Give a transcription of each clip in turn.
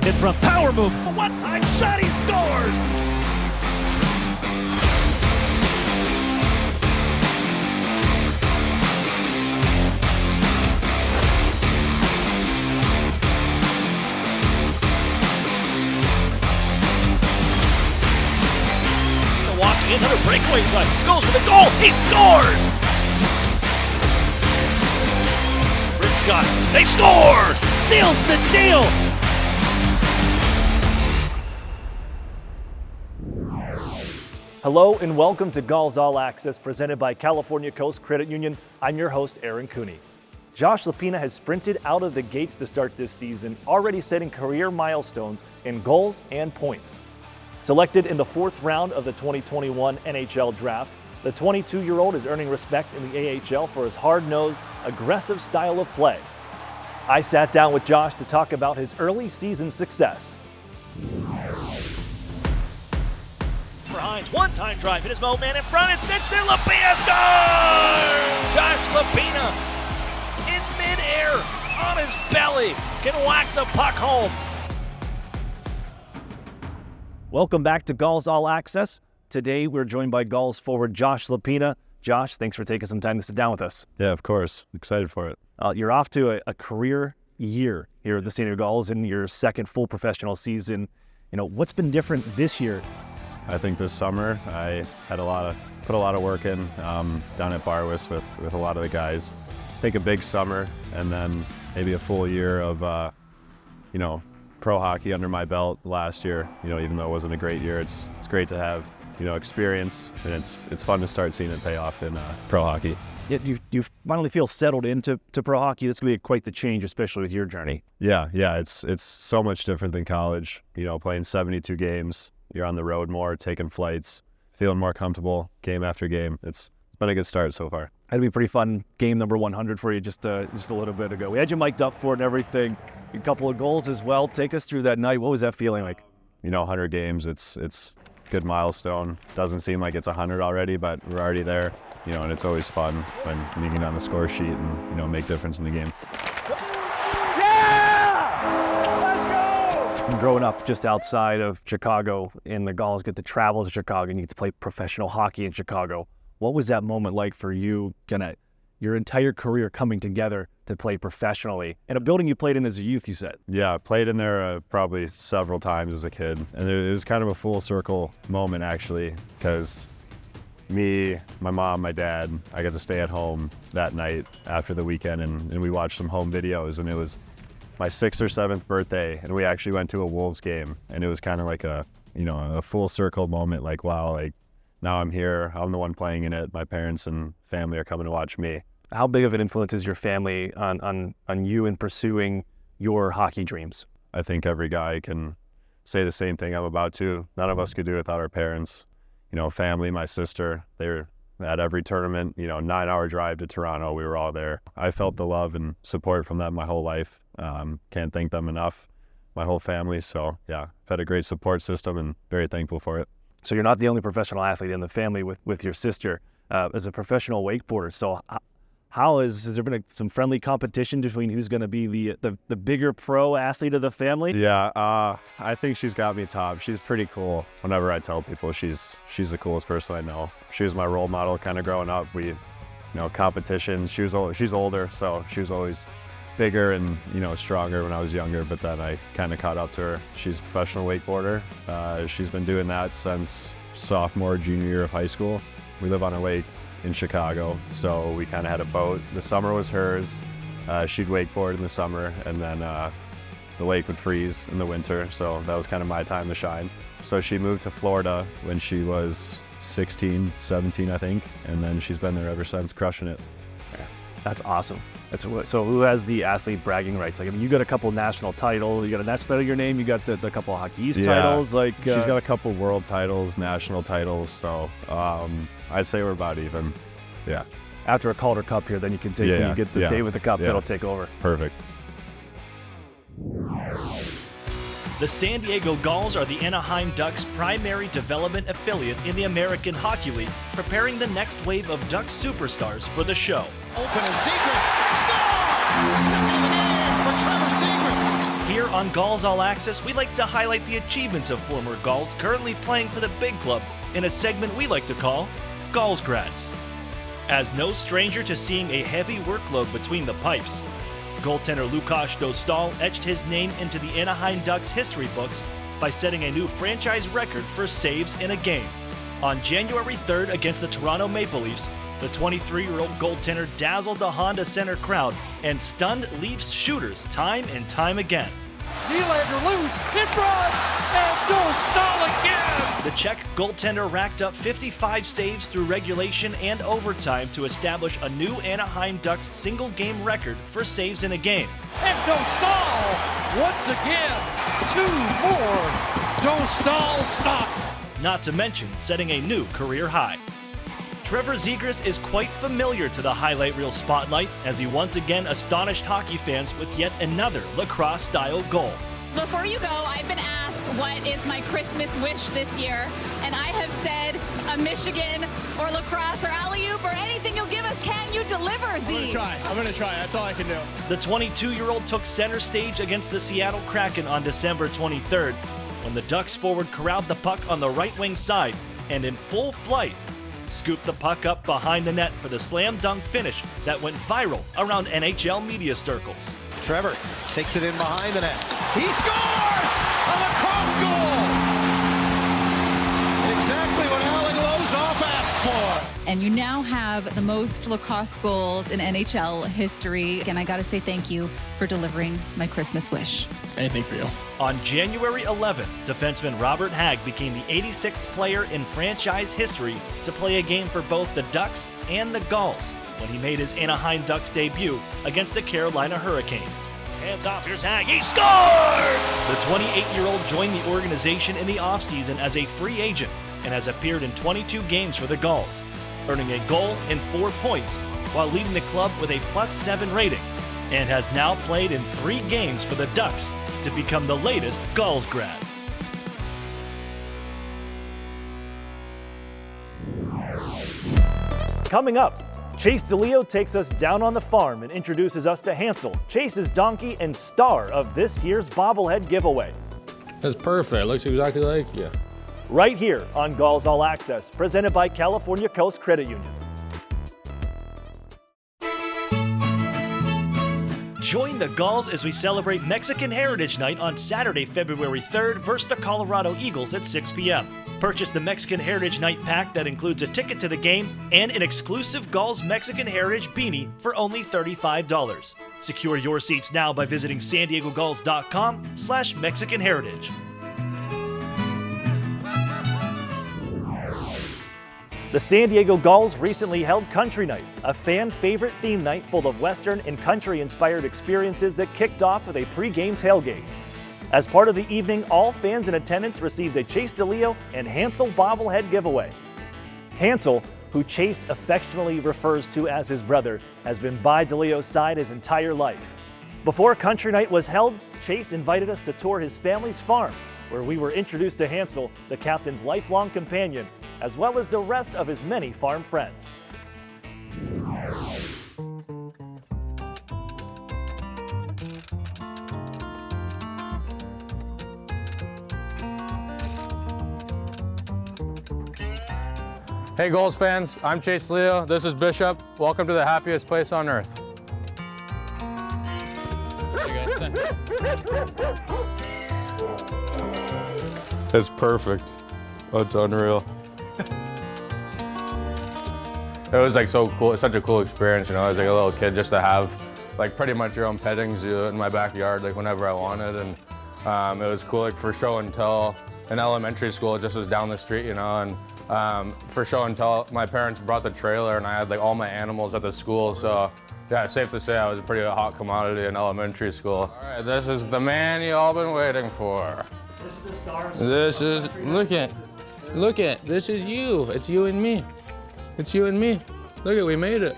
In front, power move. A one-time shot, he scores! Milwaukee, another breakaway shot. Goes for the goal. He scores! Rich got it. They score! Seals the deal! Hello and welcome to Gulls All Access, presented by California Coast Credit Union. I'm your host, Aaron Cooney. Josh Lopina has sprinted out of the gates to start this season, already setting career milestones in goals and points. Selected in the fourth round of the 2021 NHL Draft, the 22-year-old is earning respect in the AHL for his hard-nosed, aggressive style of play. I sat down with Josh to talk about his early season success. For Hines, one-time drive, hit his mode man in front, and sits there, Lopina scores! Josh Lopina, in midair, on his belly, can whack the puck home. Welcome back to Gulls All Access. Today we're joined by Gulls forward Josh Lopina. Josh, thanks for taking some time to sit down with us. Yeah, of course. Excited for it. You're off to a career year here at the Senior Gulls in your second full professional season. You know, what's been different this year? I think this summer I had put a lot of work in down at Barwis with a lot of the guys. Take a big summer and then maybe a full year of pro hockey under my belt last year. Even though it wasn't a great year, it's great to have experience, and it's fun to start seeing it pay off in pro hockey. Yeah, you finally feel settled into pro hockey. That's going to be quite the change, especially with your journey. Yeah, it's so much different than college. Playing 72 games, you're on the road more, taking flights, feeling more comfortable game after game. It's been a good start so far. That'd be a pretty fun game number 100 for you just a little bit ago. We had you mic'd up for it and everything. A couple of goals as well. Take us through that night. What was that feeling like? 100 games, it's a good milestone. Doesn't seem like it's 100 already, but we're already there. And it's always fun when you get on the score sheet and, make difference in the game. Yeah! Let's go! Growing up just outside of Chicago, and the Gulls get to travel to Chicago and you get to play professional hockey in Chicago. What was that moment like for you, your entire career coming together to play professionally in a building you played in as a youth, you said? Yeah, I played in there probably several times as a kid. And it was kind of a full circle moment, actually, because me, my mom, my dad, I got to stay at home that night after the weekend, and we watched some home videos, and it was my 6th or 7th birthday, and we actually went to a Wolves game, and it was kind of like a full circle moment, like, wow, like, now I'm here, I'm the one playing in it, my parents and family are coming to watch me. How big of an influence is your family on you in pursuing your hockey dreams? I think every guy can say the same thing I'm about to. None of us could do it without our parents. Family, my sister, they're at every tournament, 9-hour drive to Toronto, we were all there. I felt the love and support from them my whole life. Can't thank them enough, my whole family. So yeah, I've had a great support system and very thankful for it. So you're not the only professional athlete in the family with your sister as a professional wakeboarder. So has there been some friendly competition between who's going to be the bigger pro athlete of the family? Yeah, I think she's got me top. She's pretty cool. Whenever I tell people she's the coolest person I know. She was my role model kind of growing up. We, competitions. She's older, so she was always bigger and stronger when I was younger, but then I kind of caught up to her. She's a professional wakeboarder. She's been doing that since sophomore, junior year of high school. We live on a lake in Chicago, so we kind of had a boat. The summer was hers. She'd wakeboard in the summer, and then the lake would freeze in the winter, so that was kind of my time to shine. So she moved to Florida when she was 16, 17, I think, and then she's been there ever since, crushing it. Yeah, that's awesome. So who has the athlete bragging rights? Like, I mean, you got a couple national titles, you got a national title of your name, you got the couple of Hockey East titles. She's got a couple world titles, national titles, so I'd say we're about even. Yeah. After a Calder Cup here, then you can take when you get the day with the cup, that'll take over. Perfect. The San Diego Gulls are the Anaheim Ducks' primary development affiliate in the American Hockey League, preparing the next wave of Ducks superstars for the show. Open and Zegras, score! Second of the game for Trevor Zegras. Here on Gulls All Access, we like to highlight the achievements of former Gulls currently playing for the big club in a segment we like to call Gulls Grads. As no stranger to seeing a heavy workload between the pipes, goaltender Łukasz Dostal etched his name into the Anaheim Ducks history books by setting a new franchise record for saves in a game. On January 3rd against the Toronto Maple Leafs, the 23-year-old goaltender dazzled the Honda Center crowd and stunned Leafs shooters time and time again. Nylander loose, in front, and Dostal again! The Czech goaltender racked up 55 saves through regulation and overtime to establish a new Anaheim Ducks single-game record for saves in a game. And Dostal, once again, 2 more. Dostal stopped. Not to mention setting a new career high. Trevor Zegras is quite familiar to the highlight reel spotlight as he once again astonished hockey fans with yet another lacrosse-style goal. Before you go, I've been asked what is my Christmas wish this year, and I have said a Michigan or lacrosse or alley-oop or anything you'll give us. Can you deliver, Z? I'm gonna try. That's all I can do. The 22-year-old took center stage against the Seattle Kraken on December 23rd when the Ducks forward corralled the puck on the right wing side and in full flight scooped the puck up behind the net for the slam dunk finish that went viral around NHL media circles. Trevor takes it in behind the net. He scores! A lacrosse goal! Exactly what Alan Lozoff asked for. And you now have the most lacrosse goals in NHL history. And I got to say thank you for delivering my Christmas wish. Anything for you. On January 11th, defenseman Robert Hagg became the 86th player in franchise history to play a game for both the Ducks and the Gulls when he made his Anaheim Ducks debut against the Carolina Hurricanes. Hands off, here's Hagg, he scores! The 28-year-old joined the organization in the offseason as a free agent and has appeared in 22 games for the Gulls, earning a goal and 4 points while leading the club with a +7 rating, and has now played in 3 games for the Ducks to become the latest Gulls grad. Coming up, Chase DeLeo takes us down on the farm and introduces us to Hansel, Chase's donkey and star of this year's bobblehead giveaway. That's perfect. Looks exactly like you. Right here on Gulls All Access, presented by California Coast Credit Union. Join the Gulls as we celebrate Mexican Heritage Night on Saturday, February 3rd versus the Colorado Eagles at 6 p.m. Purchase the Mexican Heritage Night pack that includes a ticket to the game and an exclusive Gulls Mexican Heritage beanie for only $35. Secure your seats now by visiting sandiegogulls.com/Mexican Heritage. The San Diego Gulls recently held Country Night, a fan-favorite theme night full of Western and country-inspired experiences that kicked off with a pre-game tailgate. As part of the evening, all fans in attendance received a Chase DeLeo and Hansel bobblehead giveaway. Hansel, who Chase affectionately refers to as his brother, has been by DeLeo's side his entire life. Before Country Night was held, Chase invited us to tour his family's farm, where we were introduced to Hansel, the captain's lifelong companion, as well as the rest of his many farm friends. Hey Gulls fans, I'm Chase DeLeo. This is Bishop. Welcome to the happiest place on earth. It's perfect. Oh, it's unreal. It was like so cool. It's such a cool experience, you know. I was like a little kid just to have like pretty much your own petting zoo in my backyard, like whenever I wanted, and it was cool. Like for show and tell in elementary school, it just was down the street, you know, and for show and tell, my parents brought the trailer and I had like all my animals at the school, so yeah, it's safe to say I was a pretty hot commodity in elementary school. All right, this is the man you all been waiting for. This is the stars. This is, look at, this is you. It's you and me. It's you and me. Look at, we made it.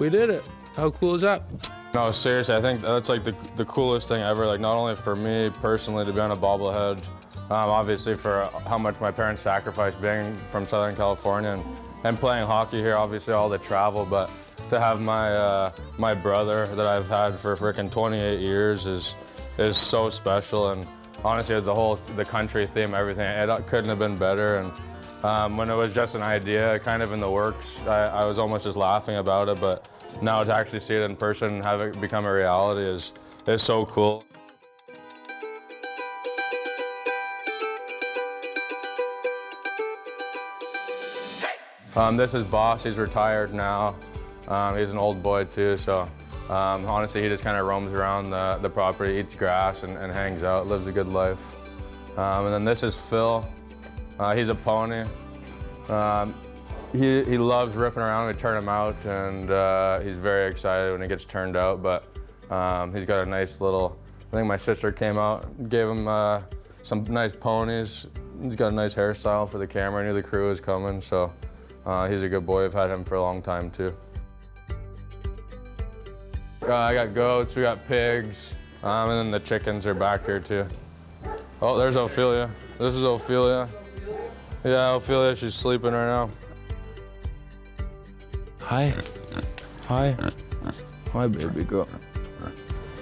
We did it. How cool is that? No, seriously, I think that's like the coolest thing ever. Like not only for me personally to be on a bobblehead, obviously for how much my parents sacrificed being from Southern California and playing hockey here, obviously all the travel, but to have my my brother that I've had for freaking 28 years is is so special, and honestly, the country theme, everything, it couldn't have been better. And when it was just an idea, kind of in the works, I was almost just laughing about it. But now to actually see it in person and have it become a reality is so cool. This is Boss. He's retired now. He's an old boy too, so honestly, he just kind of roams around the property, eats grass, and hangs out, lives a good life. And then this is Phil. He's a pony. He loves ripping around. We turn him out, and he's very excited when he gets turned out. But he's got a nice little, I think my sister came out, gave him some nice ponies. He's got a nice hairstyle for the camera. I knew the crew was coming, so he's a good boy. I've had him for a long time too. I got goats, we got pigs, and then the chickens are back here too. Oh, there's Ophelia. This is Ophelia. Yeah, Ophelia, she's sleeping right now. Hi. Hi. Hi, baby girl.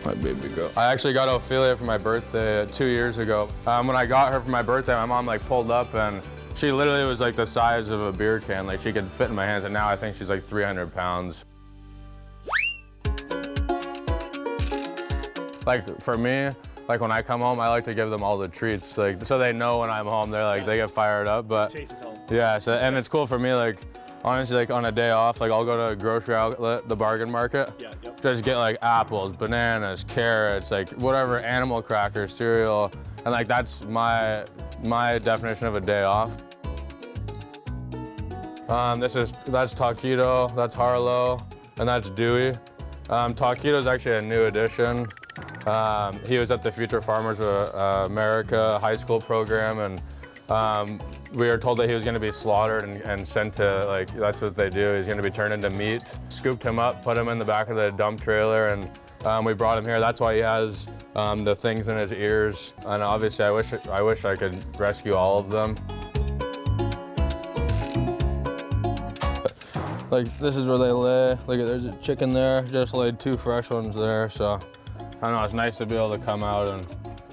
Hi, baby girl. I actually got Ophelia for my birthday 2 years ago. When I got her for my birthday, my mom pulled up, and she literally was the size of a beer can. She could fit in my hands, and now I think she's 300 pounds. For me, when I come home, I like to give them all the treats, so they know when I'm home. They're they get fired up. But Chases home. yeah, so, and it's cool for me. Honestly, on a day off, I'll go to a grocery outlet, the bargain market. Yeah, yep. Just get apples, bananas, carrots, whatever, animal crackers, cereal, and that's my definition of a day off. That's Taquito, that's Harlow, and that's Dewey. Taquito's actually a new addition. He was at the Future Farmers America high school program, and we were told that he was going to be slaughtered and sent to, that's what they do. He's going to be turned into meat. Scooped him up, put him in the back of the dump trailer, and we brought him here. That's why he has the things in his ears. And obviously, I wish I could rescue all of them. This is where they lay. There's a chicken there. Just laid 2 fresh ones there. So I don't know, it's nice to be able to come out and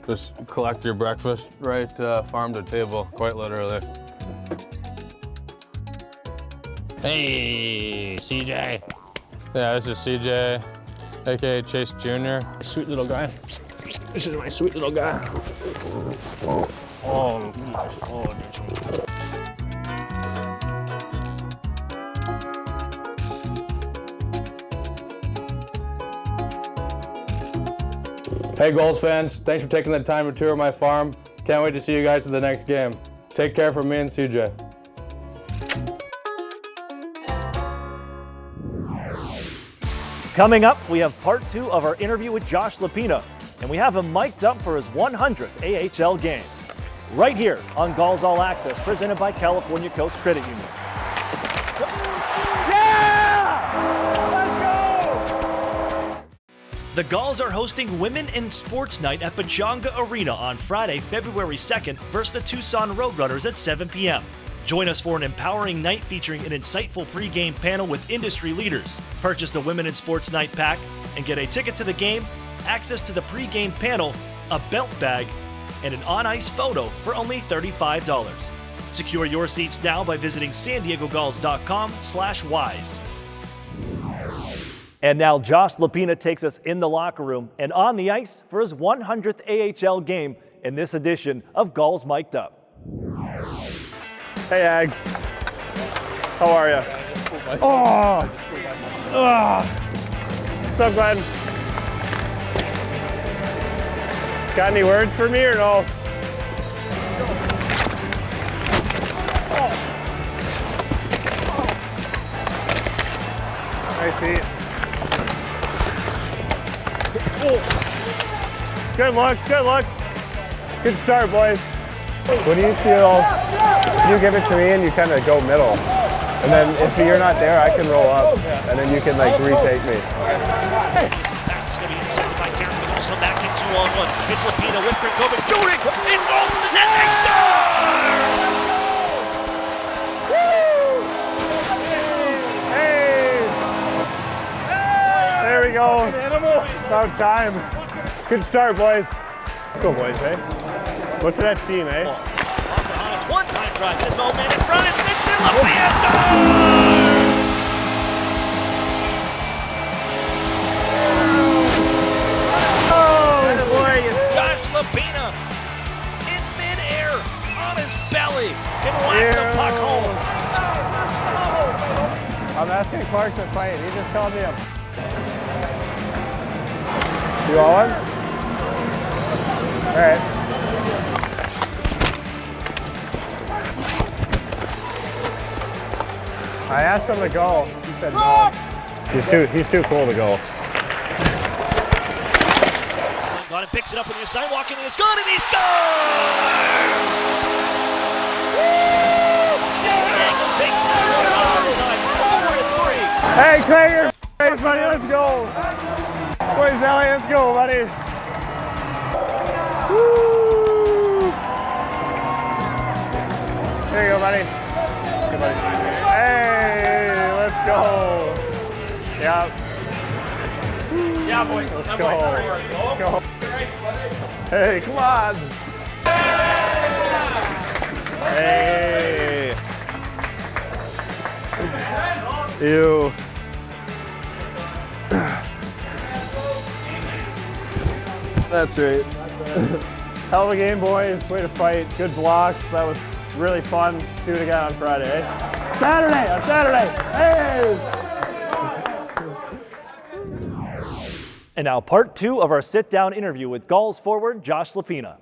just collect your breakfast right farm to table, quite literally. Hey, CJ. Yeah, this is CJ, aka Chase Jr. Sweet little guy. This is my sweet little guy. Oh, nice. Oh, hey Gulls fans, thanks for taking the time to tour my farm. Can't wait to see you guys at the next game. Take care from me and CJ. Coming up, we have part 2 of our interview with Josh Lopina, and we have him mic'd up for his 100th AHL game. Right here on Gulls All Access, presented by California Coast Credit Union. The Gulls are hosting Women in Sports Night at Pechanga Arena on Friday, February 2nd versus the Tucson Roadrunners at 7 p.m. Join us for an empowering night featuring an insightful pregame panel with industry leaders. Purchase the Women in Sports Night pack and get a ticket to the game, access to the pregame panel, a belt bag, and an on-ice photo for only $35. Secure your seats now by visiting sandiegogulls.com/wise. And now Josh Lopina takes us in the locker room and on the ice for his 100th AHL game in this edition of Gulls Mic'd Up. Hey, Ags. How are you? What's up, Glenn? Got any words for me or no? Nice seat. Good looks, good looks. Good start, boys. What do you feel if you give it to me and you kind of go middle? And then if you're not there, I can roll up, and then you can retake me. Pass is going to be intercepted by Karen, but also back in 2-on-1. It's Lopina with Krinkovic shooting! It falls to the net, they score! Hey! There we go. About time. Good start, boys. Let's go, boys, eh? Look for that seam, eh? One-time drive. This moment in front. It's 6-0. Lopina scores! Oh, boy. Josh Lopina in midair on his belly can whack the puck home. I'm asking Clark to fight. He just called me up. You want one? All right. I asked him to go. He said no. He's too cool to go. Got him, picks it up on the sidewalk, and he's good, and he scores! San Diego takes this one on overtime, 4-3. Hey, Clay, you're buddy. Let's go. Boys, Ellie, let's go, buddy. Woo! There you go, buddy. Good, buddy. Hey, let's go. Yeah. Yeah, boys. Let's go. Let's go. Hey, come on. Hey. Ew. That's right. Hell of a game, boys. Way to fight. Good blocks. That was really fun. Let's do it again on Friday, eh? Saturday! On Saturday! Hey! And now part 2 of our sit-down interview with Gulls forward Josh Lopina.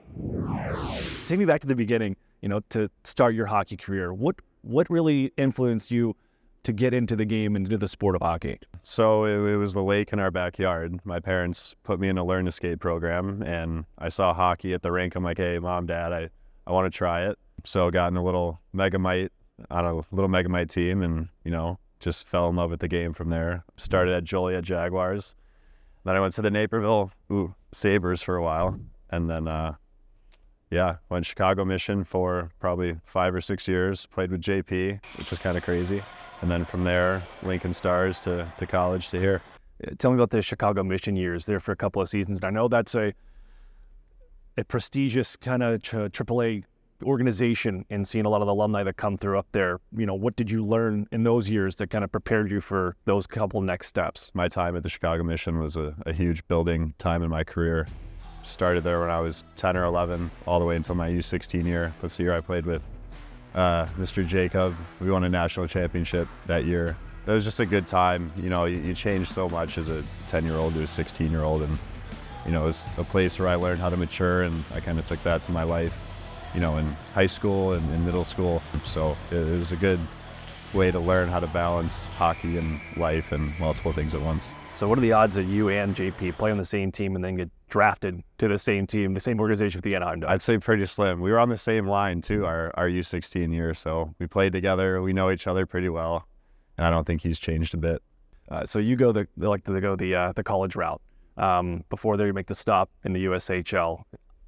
Take me back to the beginning, to start your hockey career. What really influenced you to get into the game and into the sport of hockey? So it was the lake in our backyard. My parents put me in a learn to skate program, and I saw hockey at the rink. I'm like, hey, Mom, Dad, I want to try it. So got in a little Megamite team, and just fell in love with the game from there. Started at Joliet Jaguars. Then I went to the Naperville Sabres for a while, and then went Chicago Mission for probably 5 or 6 years. Played with JP, which was kind of crazy. And then from there, Lincoln Stars to college to here. Tell me about the Chicago Mission years there for a couple of seasons. And I know that's a prestigious kind of AAA organization, and seeing a lot of the alumni that come through up there. What did you learn in those years that kind of prepared you for those couple next steps? My time at the Chicago Mission was a huge building time in my career. Started there when I was 10 or 11, all the way until my U16 year. That's the year I played with Mr. Jacob. We won a national championship that year. That was just a good time. You change so much as a 10-year-old to a 16-year-old, and it was a place where I learned how to mature, and I kind of took that to my life, in high school and in middle school. So it was a good way to learn how to balance hockey and life and multiple things at once. So what are the odds that you and JP play on the same team and then get drafted to the same team, the same organization with the Anaheim Ducks? I'd say pretty slim. We were on the same line too, our U16 year, so we played together. We know each other pretty well, and I don't think he's changed a bit. So you go the college route. Before there, you make the stop in the USHL.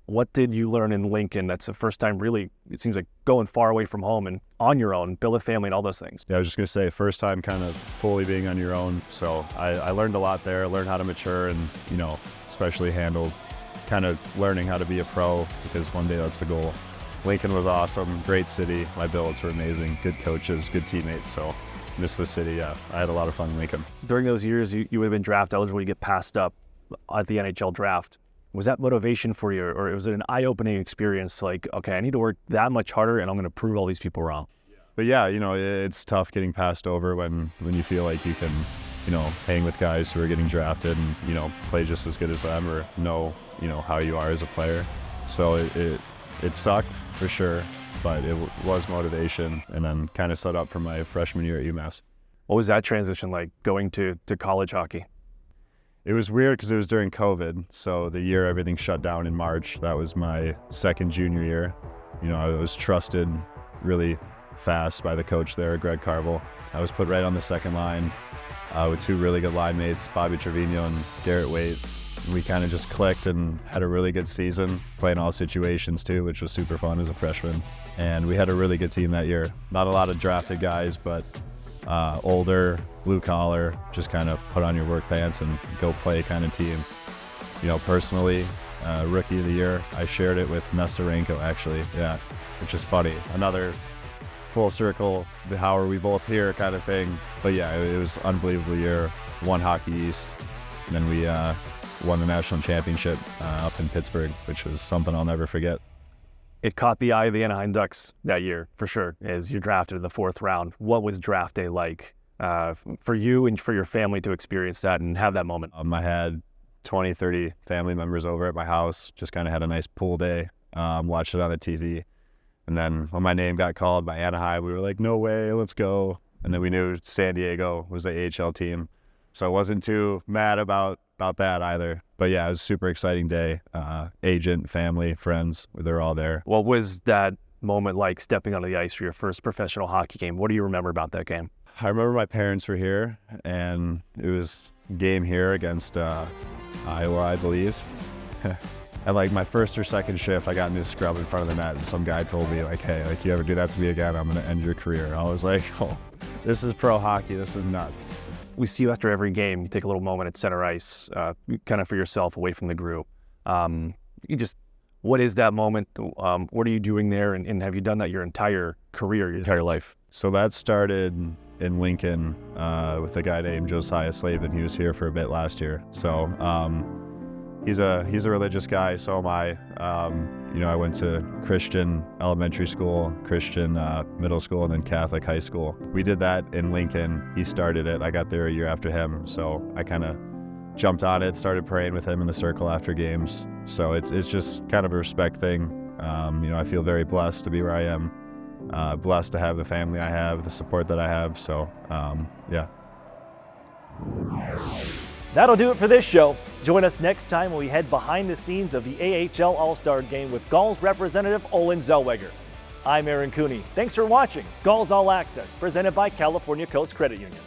What did you learn in Lincoln? That's the first time really, it seems like, going far away from home and on your own, build a family and all those things. Yeah, I was just going to say, first time kind of fully being on your own. So I learned a lot there, learned how to mature and, especially handle kind of learning how to be a pro, because one day that's the goal. Lincoln was awesome, great city. My billets were amazing, good coaches, good teammates. So miss the city, yeah. I had a lot of fun in Lincoln. During those years, you would have been draft eligible, you get passed up at the NHL draft. Was that motivation for you, or was it an eye-opening experience? Like, okay, I need to work that much harder, and I'm going to prove all these people wrong. But yeah, it's tough getting passed over when you feel like you can, hang with guys who are getting drafted and, play just as good as them, or know, how you are as a player. So it sucked for sure, but it was motivation, and then kind of set up for my freshman year at UMass. What was that transition like, going to college hockey? It was weird because it was during COVID, so the year everything shut down in March. That was my second junior year. I was trusted really fast by the coach there, Greg Carvel. I was put right on the second line with 2 really good line mates, Bobby Trevino and Garrett Waite. We kind of just clicked and had a really good season, playing all situations too, which was super fun as a freshman. And we had a really good team that year. Not a lot of drafted guys, but older, blue collar, just kind of put on your work pants and go play kind of team. personally, Rookie of the Year. I shared it with Nesterenko, actually, yeah, which is funny. Another full circle, the how are we both here kind of thing. But yeah, it was an unbelievable year. Won Hockey East, and then we won the national championship up in Pittsburgh, which was something I'll never forget. It caught the eye of the Anaheim Ducks that year, for sure, as you drafted in the 4th round. What was draft day like for you and for your family to experience that and have that moment? I had 20, 30 family members over at my house, just kind of had a nice pool day, watched it on the TV. And then when my name got called by Anaheim, we were like, no way, let's go. And then we knew San Diego was the AHL team. So I wasn't too mad about that either. But yeah, it was a super exciting day. Agent, family, friends, they're all there. What was that moment like, stepping onto the ice for your first professional hockey game? What do you remember about that game? I remember my parents were here, and it was a game here against Iowa, I believe. And like my first or second shift, I got into a scrub in front of the net, and some guy told me like, hey, like you ever do that to me again, I'm gonna end your career. I was like, oh, this is pro hockey, this is nuts. We see you after every game, you take a little moment at center ice, kind of for yourself, away from the group. What is that moment? What are you doing there? And have you done that your entire career, your entire life? So that started in Lincoln with a guy named Josiah Slavin. He was here for a bit last year. So he's a religious guy, so am I. I went to Christian elementary school, Christian middle school, and then Catholic high school. We did that in Lincoln. He started it. I got there a year after him, so I kind of jumped on it, started praying with him in the circle after games. So it's just kind of a respect thing. I feel very blessed to be where I am, blessed to have the family I have, the support that I have. So yeah. That'll do it for this show. Join us next time when we head behind the scenes of the AHL All-Star Game with Gulls representative Olin Zellweger. I'm Aaron Cooney. Thanks for watching Gulls All Access, presented by California Coast Credit Union.